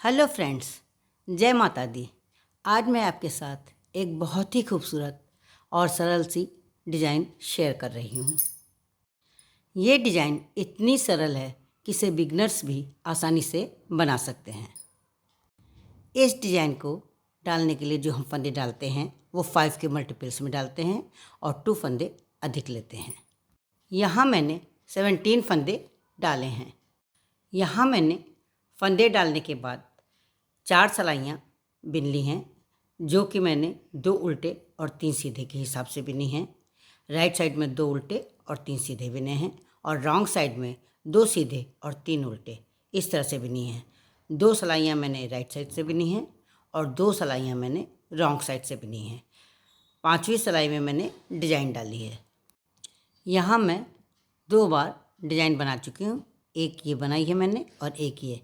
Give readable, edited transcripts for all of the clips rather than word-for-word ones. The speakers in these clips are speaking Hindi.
हेलो फ्रेंड्स, जय माता दी। आज मैं आपके साथ एक बहुत ही खूबसूरत और सरल सी डिज़ाइन शेयर कर रही हूँ। ये डिज़ाइन इतनी सरल है कि इसे बिगनर्स भी आसानी से बना सकते हैं। इस डिज़ाइन को डालने के लिए जो हम फंदे डालते हैं वो 5 के मल्टीपल्स में डालते हैं और 2 फंदे अधिक लेते हैं। यहाँ मैंने 17 फंदे डाले हैं। यहाँ मैंने फंदे डालने के बाद 4 सलाइयाँ बिन ली हैं, जो कि मैंने 2 उल्टे और 3 सीधे के हिसाब से बिनी हैं। राइट साइड में 2 उल्टे और 3 सीधे बिने हैं और रॉन्ग साइड में 2 सीधे और 3 उल्टे इस तरह से बिनी हैं। 2 सलाइयाँ मैंने राइट साइड से बिनी हैं और 2 सलाइयाँ मैंने रॉन्ग साइड से बिनी हैं। 5वीं सलाई में मैंने डिज़ाइन डाली है। यहाँ मैं 2 बार डिज़ाइन बना चुकी हूँ। एक ये बनाई है मैंने और एक ये।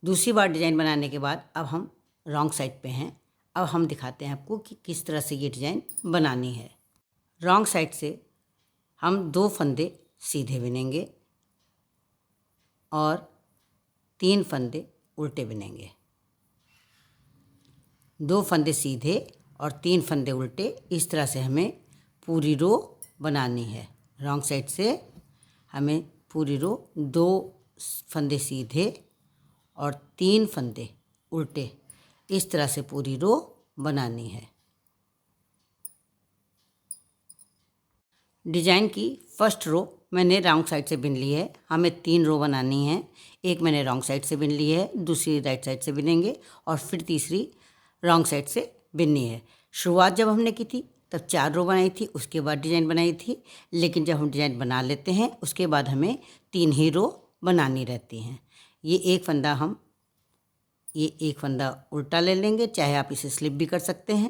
दूसरी बार डिज़ाइन बनाने के बाद अब हम रॉन्ग साइड पे हैं। अब हम दिखाते हैं आपको कि किस तरह से ये डिज़ाइन बनानी है। रॉन्ग साइड से हम 2 फंदे सीधे बिनेंगे और 3 फंदे उल्टे बिनेंगे। 2 फंदे सीधे और 3 फंदे उल्टे, इस तरह से हमें पूरी रो बनानी है। रॉन्ग साइड से हमें पूरी रो 2 फंदे सीधे और 3 फंदे उल्टे, इस तरह से पूरी रो बनानी है। डिज़ाइन की फर्स्ट रो मैंने रॉन्ग साइड से बिन ली है। हमें 3 रो बनानी है। एक मैंने रॉन्ग साइड से बिन ली है, दूसरी राइट साइड से बिनेंगे और फिर तीसरी रॉन्ग साइड से बिननी है। शुरुआत जब हमने की थी तब 4 रो बनाई थी, उसके बाद डिज़ाइन बनाई थी। लेकिन जब हम डिज़ाइन बना लेते हैं उसके बाद हमें 3 ही रो बनानी रहती हैं। ये एक फंदा उल्टा ले लेंगे, चाहे आप इसे स्लिप भी कर सकते हैं।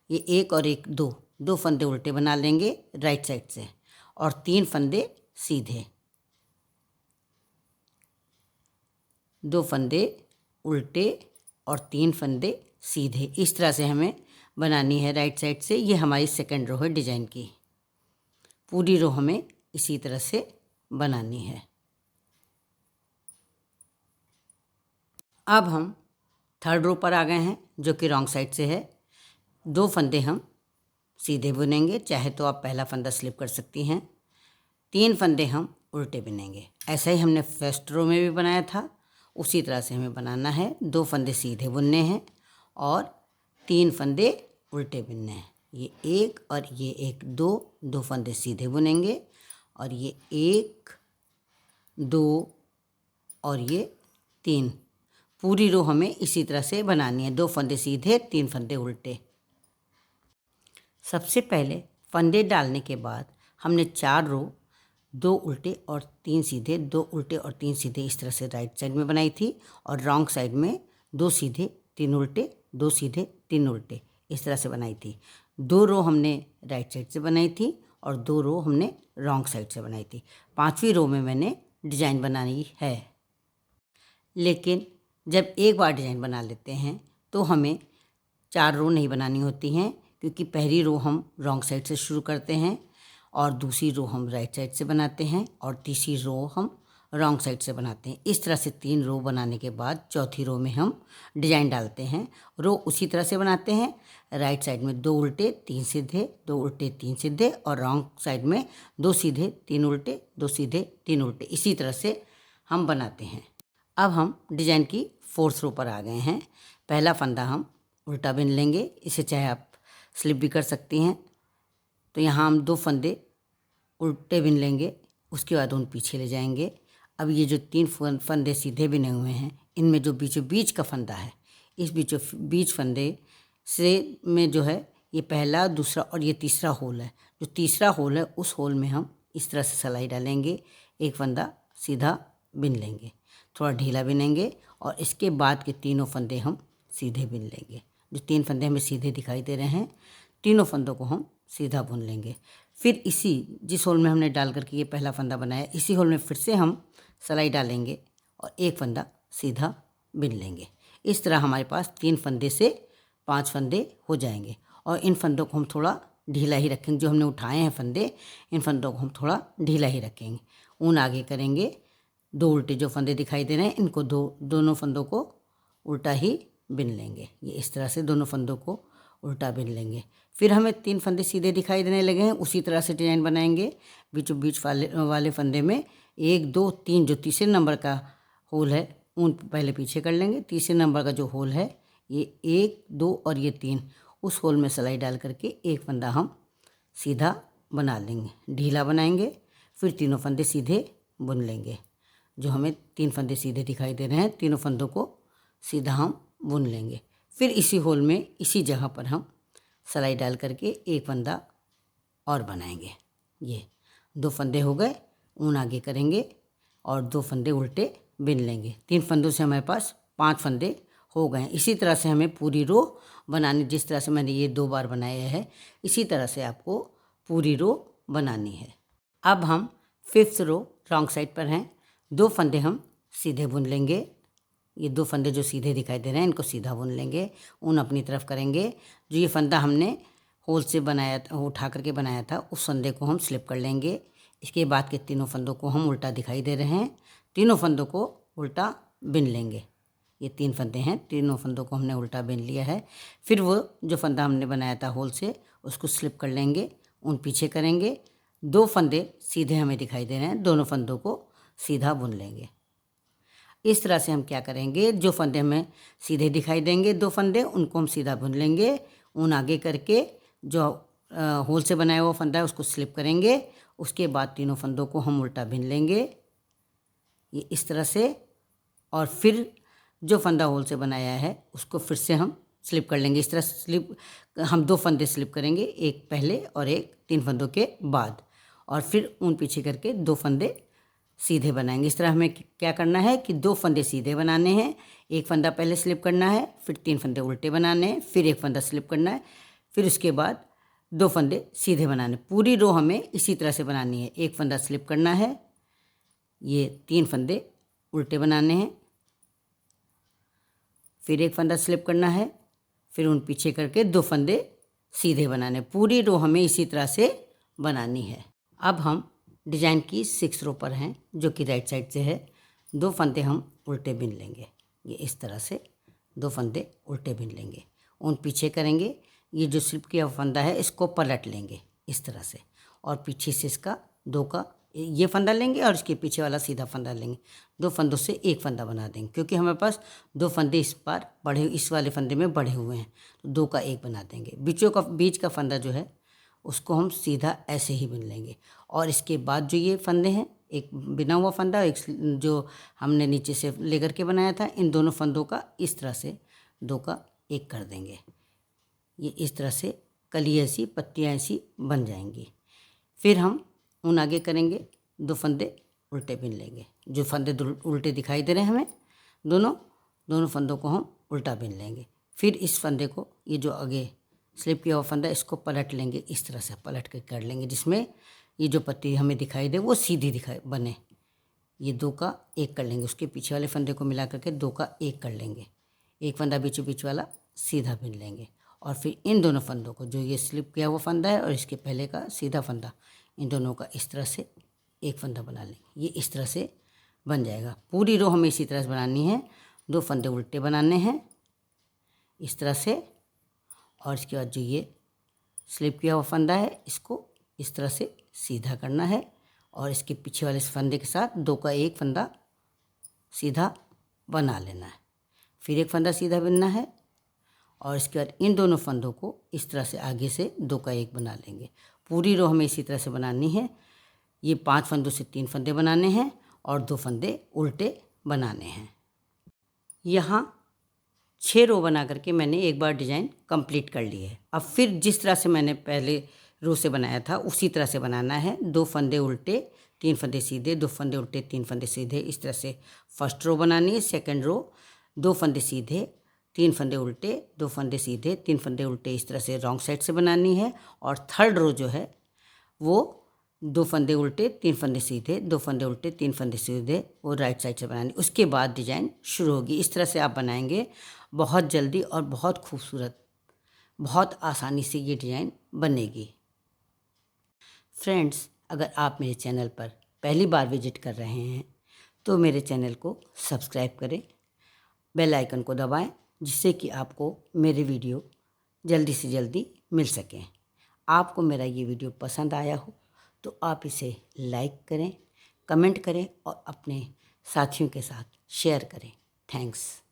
ये एक और एक 2 फंदे उल्टे बना लेंगे राइट साइड से और 3 फंदे सीधे। 2 फंदे उल्टे और 3 फंदे सीधे, इस तरह से हमें बनानी है राइट साइड से। ये हमारी सेकंड रो है डिज़ाइन की। पूरी रो हमें इसी तरह से बनानी है। अब हम थर्ड रो पर आ गए हैं, जो कि रॉन्ग साइड से है। 2 फंदे हम सीधे बुनेंगे, चाहे तो आप पहला फंदा स्लिप कर सकती हैं। 3 फंदे हम उल्टे बुनेंगे। ऐसा ही हमने फर्स्ट रो में भी बनाया था, उसी तरह से हमें बनाना है। 2 फंदे सीधे बुनने हैं और 3 फंदे उल्टे बुनने हैं। ये एक और ये एक, 2 फंदे सीधे बुनेंगे और ये 1 2 और ये 3। पूरी रो हमें इसी तरह से बनानी है। 2 फंदे सीधे, 3 फंदे उल्टे। सबसे पहले फंदे डालने के बाद हमने 4 रो 2 उल्टे और 3 सीधे, 2 उल्टे और 3 सीधे इस तरह से राइट साइड में बनाई थी और रॉन्ग साइड में 2 सीधे 3 उल्टे, 2 सीधे 3 उल्टे इस तरह से बनाई थी। 2 रो हमने राइट साइड से बनाई थी और 2 रो हमने रॉन्ग साइड से बनाई थी। 5वीं रो में मैंने डिज़ाइन बनाई है। लेकिन जब एक बार डिज़ाइन बना लेते हैं तो हमें 4 रो नहीं बनानी होती हैं, क्योंकि पहली रो हम रॉन्ग साइड से शुरू करते हैं और दूसरी रो हम राइट साइड से बनाते हैं और तीसरी रो हम रॉन्ग साइड से बनाते हैं। इस तरह से 3 रो बनाने के बाद चौथी रो में हम डिज़ाइन डालते हैं। रो उसी तरह से बनाते हैं। राइट साइड में 2 उल्टे 3 सीधे, 2 उल्टे 3 सीधे और रॉन्ग साइड में 2 सीधे 3 उल्टे, 2 सीधे 3 उल्टे, इसी तरह से हम बनाते हैं। अब हम डिज़ाइन की फोर्थ रो पर आ गए हैं। पहला फंदा हम उल्टा बिन लेंगे, इसे चाहे आप स्लिप भी कर सकती हैं। तो यहाँ हम 2 फंदे उल्टे बिन लेंगे, उसके बाद उन पीछे ले जाएंगे। अब ये जो 3 फंदे सीधे बिने हुए हैं, इनमें जो बीचों बीच का फंदा है, इस बीचों बीच फंदे से में जो है ये पहला, दूसरा और ये तीसरा होल है। जो तीसरा होल है उस होल में हम इस तरह से सिलाई डालेंगे। एक फंदा सीधा बिन लेंगे, थोड़ा ढीला बिनेंगे और इसके बाद के तीनों फंदे हम सीधे बिन लेंगे। जो 3 फंदे हमें सीधे दिखाई दे रहे हैं, तीनों फंदों को हम सीधा बुन लेंगे। फिर इसी जिस होल में हमने डाल करके ये पहला फंदा बनाया, इसी होल में फिर से हम सिलाई डालेंगे और एक फंदा सीधा बिन लेंगे। इस तरह हमारे पास 3 फंदे से 5 फंदे हो जाएंगे और इन फंदों को हम थोड़ा ढीला ही रखेंगे। जो हमने उठाए हैं फंदे, इन फंदों को हम थोड़ा ढीला ही रखेंगे। ऊन आगे करेंगे। 2 उल्टे जो फंदे दिखाई दे रहे हैं, इनको दोनों फंदों को उल्टा ही बिन लेंगे। ये इस तरह से दोनों फंदों को उल्टा बिन लेंगे। फिर हमें 3 फंदे सीधे दिखाई देने लगे हैं, उसी तरह से डिजाइन बनाएंगे। बीचों बीच वाले फंदे में 1 2 3 जो तीसरे नंबर का होल है ऊन पहले पीछे कर लेंगे। तीसरे नंबर का जो होल है ये 1 2 और ये 3, उस होल में सिलाई डाल करके एक फंदा हम सीधा बना लेंगे, ढीला बनाएंगे। फिर तीनों फंदे सीधे बुन लेंगे। जो हमें 3 फंदे सीधे दिखाई दे रहे हैं, तीनों फंदों को सीधा हम बुन लेंगे। फिर इसी होल में इसी जगह पर हम सिलाई डाल करके एक फंदा और बनाएंगे। ये 2 फंदे हो गए, ऊन आगे करेंगे और 2 फंदे उल्टे बिन लेंगे। 3 फंदों से हमारे पास 5 फंदे हो गए हैं। इसी तरह से हमें पूरी रो बनानी, जिस तरह से मैंने ये 2 बार बनाया है इसी तरह से आपको पूरी रो बनानी है। अब हम 5th रो रॉन्ग साइड पर हैं। 2 फंदे हम सीधे बुन लेंगे। ये 2 फंदे जो सीधे दिखाई दे रहे हैं इनको सीधा बुन लेंगे, ऊन अपनी तरफ करेंगे। जो ये फंदा हमने होल से बनाया था, उठा करके बनाया था, उस फंदे को हम स्लिप कर लेंगे। इसके बाद के तीनों फंदों को हम उल्टा दिखाई दे रहे हैं, तीनों फंदों को उल्टा बिन लेंगे। ये 3 फंदे हैं, तीनों फंदों को हमने उल्टा बिन लिया है। फिर वो जो फंदा हमने बनाया था होल से उसको स्लिप कर लेंगे, ऊन पीछे करेंगे। 2 फंदे सीधे हमें दिखाई दे रहे हैं, दोनों फंदों को सीधा बुन लेंगे। इस तरह से हम क्या करेंगे, जो फंदे हमें सीधे दिखाई देंगे 2 फंदे उनको हम सीधा बुन लेंगे। ऊन आगे करके जो होल से बनाया हुआ फंदा है उसको स्लिप करेंगे। उसके बाद तीनों फंदों को हम उल्टा बिन लेंगे, ये इस तरह से। और फिर जो फंदा होल से बनाया है उसको फिर से हम स्लिप कर लेंगे। इस तरह स्लिप हम 2 फंदे स्लिप करेंगे, एक पहले और एक 3 फंदों के बाद, और फिर ऊन पीछे करके 2 फंदे सीधे बनाएंगे। इस तरह हमें क्या करना है कि 2 फंदे सीधे बनाने हैं, एक फंदा पहले स्लिप करना है, फिर 3 फंदे उल्टे बनाने हैं, फिर एक फंदा स्लिप करना है, फिर उसके बाद 2 फंदे सीधे बनाने। पूरी रो हमें इसी तरह से बनानी है। एक फंदा स्लिप करना है, ये 3 फंदे उल्टे बनाने हैं, फिर एक फंदा स्लिप करना है, फिर उन पीछे करके 2 फंदे सीधे बनाने। पूरी रो हमें इसी तरह से बनानी है। अब हम डिजाइन की 6 रो पर हैं जो कि राइट साइड से है। 2 फंदे हम उल्टे बिन लेंगे, ये इस तरह से 2 फंदे उल्टे बिन लेंगे, ऊन पीछे करेंगे। ये जो स्लिप किया फंदा है इसको पलट लेंगे इस तरह से, और पीछे से इसका 2 का ये फंदा लेंगे और इसके पीछे वाला सीधा फंदा लेंगे। 2 फंदों से एक फंदा बना देंगे, क्योंकि हमारे पास 2 फंदे इस बार बढ़े, इस वाले फंदे में बढ़े हुए हैं, तो 2 का एक बना देंगे। बीच का फंदा जो है उसको हम सीधा ऐसे ही बिन लेंगे। और इसके बाद जो ये फंदे हैं, एक बिना हुआ फंदा, एक जो हमने नीचे से लेकर के बनाया था, इन दोनों फंदों का इस तरह से 2 का एक कर देंगे। ये इस तरह से कली ऐसी पत्तियाँ ऐसी बन जाएंगी। फिर हम ऊन आगे करेंगे, 2 फंदे उल्टे बिन लेंगे। जो फंदे उल्टे दिखाई दे रहे हैं हमें, दोनों फंदों को हम उल्टा बिन लेंगे। फिर इस फंदे को, ये जो आगे स्लिप किया हुआ फंदा, इसको पलट लेंगे, इस तरह से पलट के कर लेंगे, जिसमें ये जो पत्ती हमें दिखाई दे वो सीधी दिखाई बने। ये 2 का एक कर लेंगे, उसके पीछे वाले फंदे को मिला करके 2 का एक कर लेंगे। एक फंदा बीचों बीच वाला सीधा बिन लेंगे, और फिर इन दोनों फंदों को, जो ये स्लिप किया हुआ फंदा है और इसके पहले का सीधा फंदा, इन दोनों का इस तरह से एक फंदा बना लेंगे। ये इस तरह से बन जाएगा। पूरी रो हमें इसी तरह से बनानी है। 2 फंदे उल्टे बनाने हैं इस तरह से, और इसके बाद जो ये स्लिप किया हुआ फंदा है इसको इस तरह से सीधा करना है, और इसके पीछे वाले फंदे के साथ 2 का एक फंदा सीधा बना लेना है। फिर एक फंदा सीधा बिनना है, और इसके बाद इन दोनों फंदों को इस तरह से आगे से 2 का एक बना लेंगे। पूरी रो हमें इसी तरह से बनानी है। ये 5 फंदों से 3 फंदे बनाने हैं और 2 फंदे उल्टे बनाने हैं। यहाँ 6 रो बना करके मैंने एक बार डिज़ाइन कंप्लीट कर ली है। अब फिर जिस तरह से मैंने पहले रो से बनाया था उसी तरह से बनाना है। 2 फंदे उल्टे 3 फंदे सीधे, 2 फंदे उल्टे 3 फंदे सीधे, इस तरह से फर्स्ट रो बनानी है। सेकंड रो 2 फंदे सीधे 3 फंदे उल्टे, 2 फंदे सीधे 3 फंदे उल्टे, इस तरह से रॉन्ग साइड से बनानी है। और थर्ड रो जो है वो 2 फंदे उल्टे 3 फंदे सीधे, 2 फंदे उल्टे 3 फंदे सीधे, वो राइट साइड से बनानी। उसके बाद डिजाइन शुरू होगी। इस तरह से आप बनाएंगे, बहुत जल्दी और बहुत खूबसूरत, बहुत आसानी से ये डिज़ाइन बनेगी। फ्रेंड्स, अगर आप मेरे चैनल पर पहली बार विजिट कर रहे हैं तो मेरे चैनल को सब्सक्राइब करें, बेल आइकन को दबाएं, जिससे कि आपको मेरे वीडियो जल्दी से जल्दी मिल सकें। आपको मेरा ये वीडियो पसंद आया हो तो आप इसे लाइक करें, कमेंट करें और अपने साथियों के साथ शेयर करें। थैंक्स।